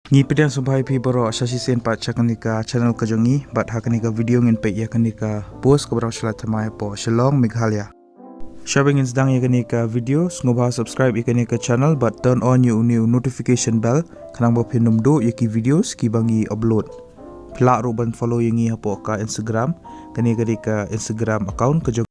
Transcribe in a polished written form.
Ngi pedang sampai pi boro asasi sen pa chakanika channel kajongi bat hakanika video ngin pe ya kanika post ko bro shla thamai po Shillong Meghalaya. Sharing insdang ya kanika video ngobha subscribe ikanika channel but turn on new notification bell kanang bo pinum do yaki videos ki bangi upload. Pla roban follow yangi hapo ka Instagram kanika Instagram account kajong